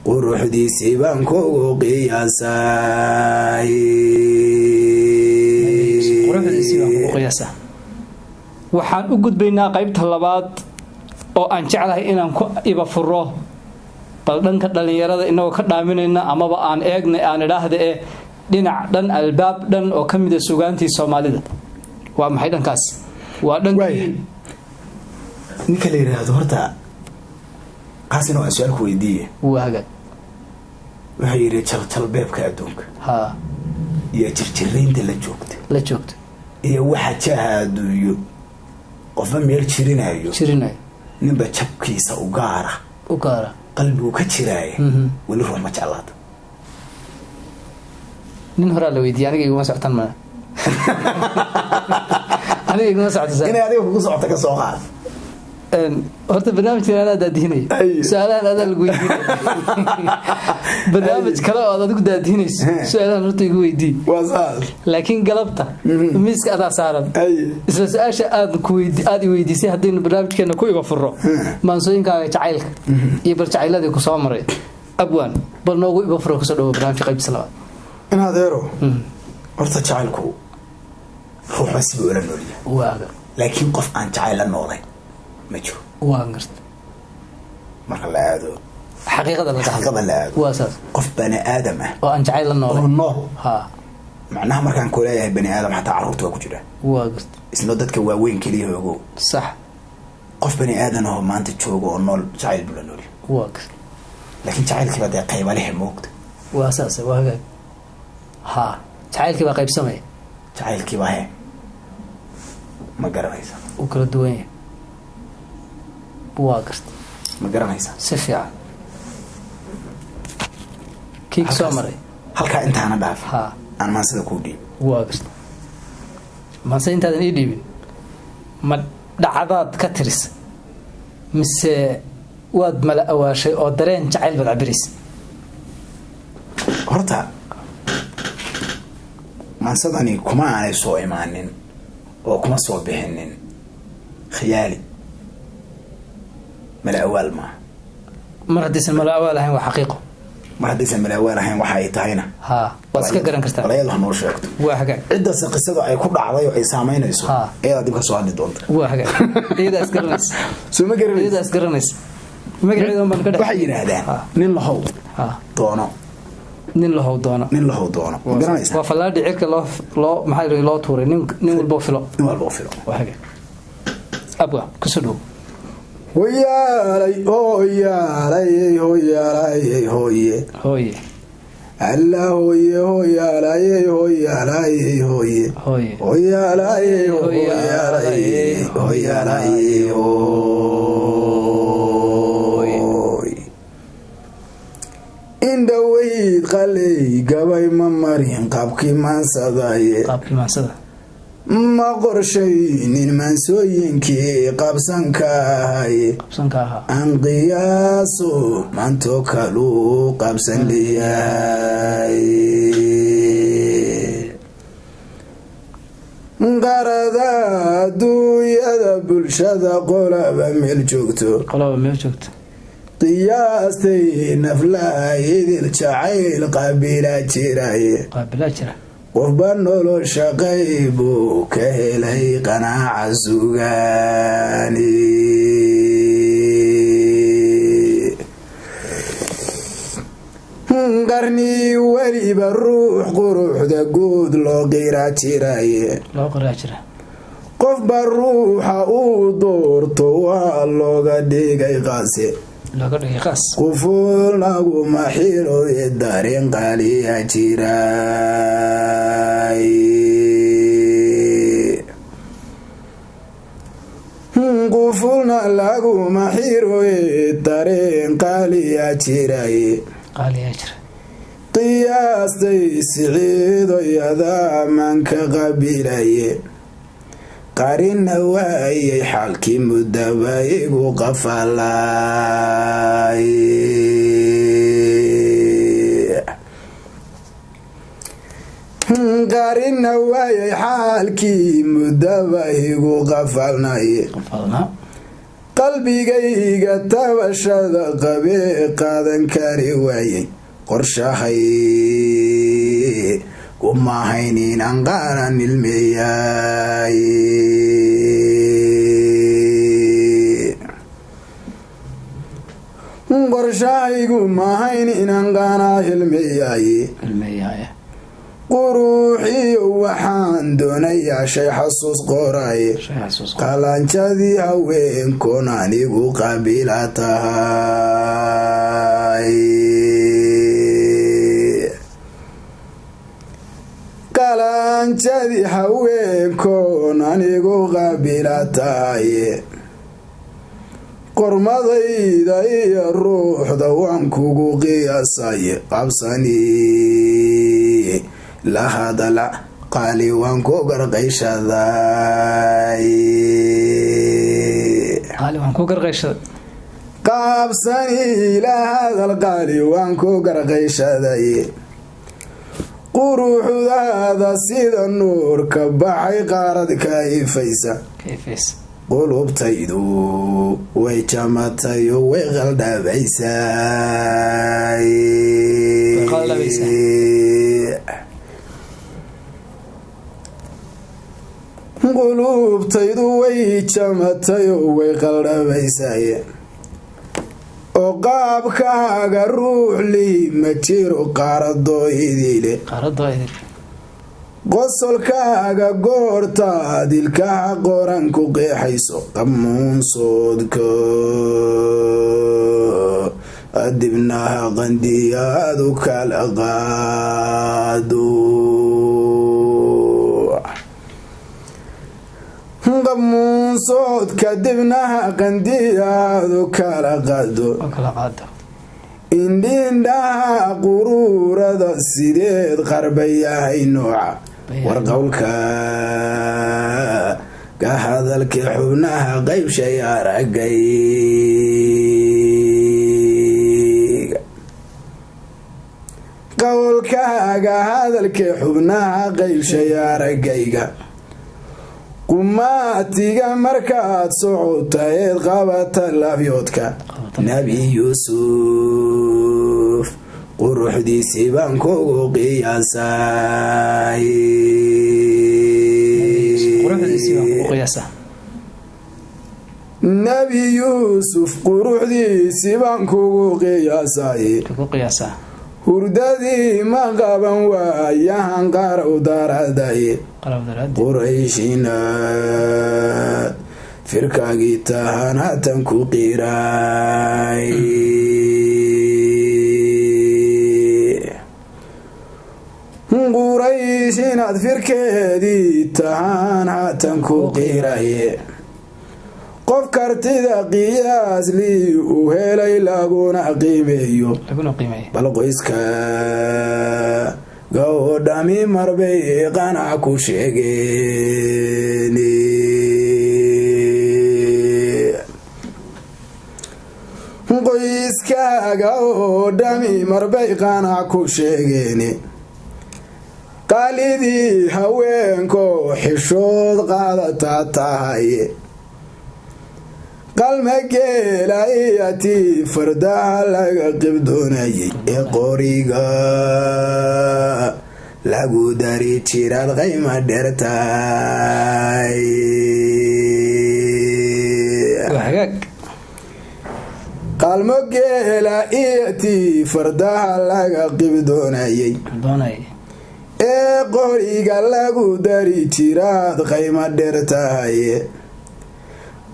quruxdiisii baan kugu qiyaasay waxaan u gudbaynaa qaybta labaad oo aan jeclahay inaan ku iba furo bal dhanka dhalinyarada inagoo ka dhaaminayna amaba aan eegnay aan idhaahda dhinac dhan albaab dhan oo ka mid ah sugaantii Soomaalida waa maxay dhankaas waa dhankii ninka la yiraahdo horta qaasina waa su'aal ku weydiiyay waaga waxa yiri jal beebka adduunka iyo jirjiraynta la joogta iyo waxa jahaaduyo qofba meel jirinayo ninba jabkiisa u gaara qalbigu ka jiraay wali ruux ma jeclaado nin hore la weydiiyay aniga iguma socotan ma aniga iguma socotan inay adiga kugu socota ka soo qaad horta barnaamijkan aad daadinay su'aalahan aad lagu weydiiyay barnaamij kale oo aad ku daadinayso su'aalahan horta igu weydii waa saas laakiin galabta miiska aad saaran isla su'aasha aad weydiisay hadii barnaamijkeena ku iba furo maansooyinkaaga jacaylka iyo barjacayladii ku soo maray abwaan bal noogu iba furo ku soo dhaw barnaamijka qaybta labaad in adeero horta jacaylku ruux masbi wala nooliya waaga laakiin qof aan jacayl la noolay ma jiro waa garta marka la aado xaqiiqada la aado waa saas qof bani aadam ah oo aan jacayl la noolay macnaha markaan ku leeyahay bani aadam xataa carruurta waa ku jira waa garta isna dadka waaweyn kaliya ogow sax qof bani aadan oo maanta joogo oo nool jacayl buu la nool waa garta laakiin jacaylkiiba dee qayba leh moogta waa saas waa hagaag jacaylkiiba qaybsamay jacaylkiiba ma garanaysa uu kala duwan yahay waa garta ma garanaysa si fiican kii soo maray halka intaana dhaaf aan maansida ku dhiib waa garta maansida intaadan ii dhiibin ma dhacdaad ka tiris mise waad mala awaashay oo dareen jacayl baad cabiris horta maansadani kuma aanay soo imaanin oo kuma soo bixinin khiyaali mala awaal ma mar hadiisan mala awaal ahayn waa xaqiiqo mar hadiisan mala awaal ahayn waxa ay tahayna waad iska garan kartaa walaalaha noo sheegto waa hagaag cidda qisada ay ku dhacday oo ay saameynayso iyada dib ka soo hadli doonta waa hagaag iyada isgaranaysa soo ma garanaysa iyada isgaranaysa magaceedan baan ka dhaxay waxa yiraahdaan nin lahow doono nin lahow doono garanaysa waa falaadhi cirka loo maxay loo tuuray nin walba filo waa hagaag abwa ku soo dhow hoyaalay alla indhaweyd qalay gabay ma marin qaabkii maansada ma qorshaynin maansooyinkii qabsanka ahay aan qiyaaso maanto kalu qabsan leeyahay qarada adduunyada bulshada qolaba meel joogto qiyaastay naflaayidil jacayl qaabila jira qofba nolosha qaybuu ka helay qanaaca sugaani qarni weliba ruux quruxda guud loo qiraa jiraye qofba ruuxa uu doorto waa looga dhigay qaase quful laguma xiro dareen qaaliya jiray qufulna laguma xiro dareen qaaliya jiray qiyaastay siciidoyada manka qabilaye qarina waayay xalkii mudaba igu qafalay qarina waayay xalkii mudaba igu qafalnay qalbigayga tabashada qabee qaadan kari waayey qorshahay kumahayn inaan qaaran ilmeeyay qorshahaygu mahayn inaan qaanaa ilmeeyay quruuxiyo waxaan doonayaa shay xasuus qoray qalanjadii haweenkoon anigu qabiila tahay qalanjadii haweenkoon anigu qabiila tahay qormadayda iyo ruuxda waan kugu qiyaasay qabsani la hadala qaali waan ku garqayshaday qaabsani la hadal qaali waan ku garqayshaday quruxdaada sida nuur ka baxay qaarad ka ifaysa qulubtaydu way jamatayo way qaldhabaysay qulubtaydu way jamatayo way qaldhabaysay oo qaabkaaga ruux lii ma jiro qaaradoo idile qosolkaaga goortaad ilkaha qoran ku qeexayso qamuunsoodka adibnaha qandiyaadu kala qaado qamuunsoodka dibnaha qandiyaadu kala qaado indhiindhaha quruurada sideed qarbayahay nooca warqowlka ka hadalkii xubnaha qaybshay aragayga qowlkaaga hadalkii xubnaha qaybshay aragayga qumaatiga markaad socotaeed qabata laafyoodka nabi yuusuf quruxdiisii baan kugu qiyaasay nabi yuusuf quruxdiisii baan kugu qiyaasay hurdadii ma qaban waayahan qarow daraday qurayshina firkaagii tahan hatan ku qiray qurayshinaad firkeedii tahaan hatan ku qiraye qof kartida qiyaas lii u helay laguna qiimeeyo bal qoyska goo dhami marbay qanac ku sheegeen qoyskaaga oo dhami marbay qanac ku sheegeen qaalidii haweenko xishood qaadataa tahay qalmageela iyatii fardaha laga qibdoonayay ee qoriga lagu dari jiraad qayma dheertay qalmageela iyatii fardaha laga qibdoonayay ee qoriga lagu dari jiraad qayma dheertay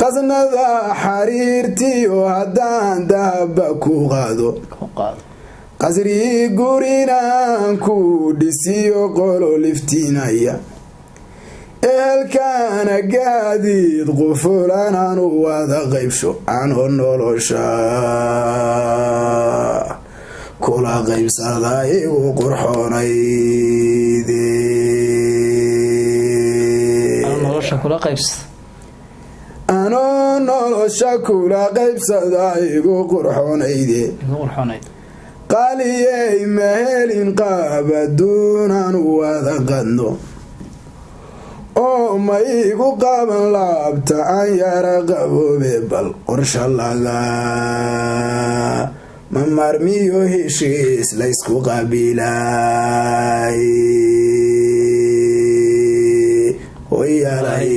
qasnada xariirtiyo haddaan dahaba ku qaado qasrii gurinaan ku dhisiyo qolo liftiinaya ehelkaana gaadiid qufulan aanu wada qaybsho anoo nolosha kula qaybsada igu qurxoonayde anoo nolosha kula qaybsada igu qurxoonayde qaaliyey ma helin qaabaduunaan wada qadno oo ma igu qaban laabta aan yara qaboobe bal qorsha laga ma marmiyo heshiis laysku qabiilay hoyalay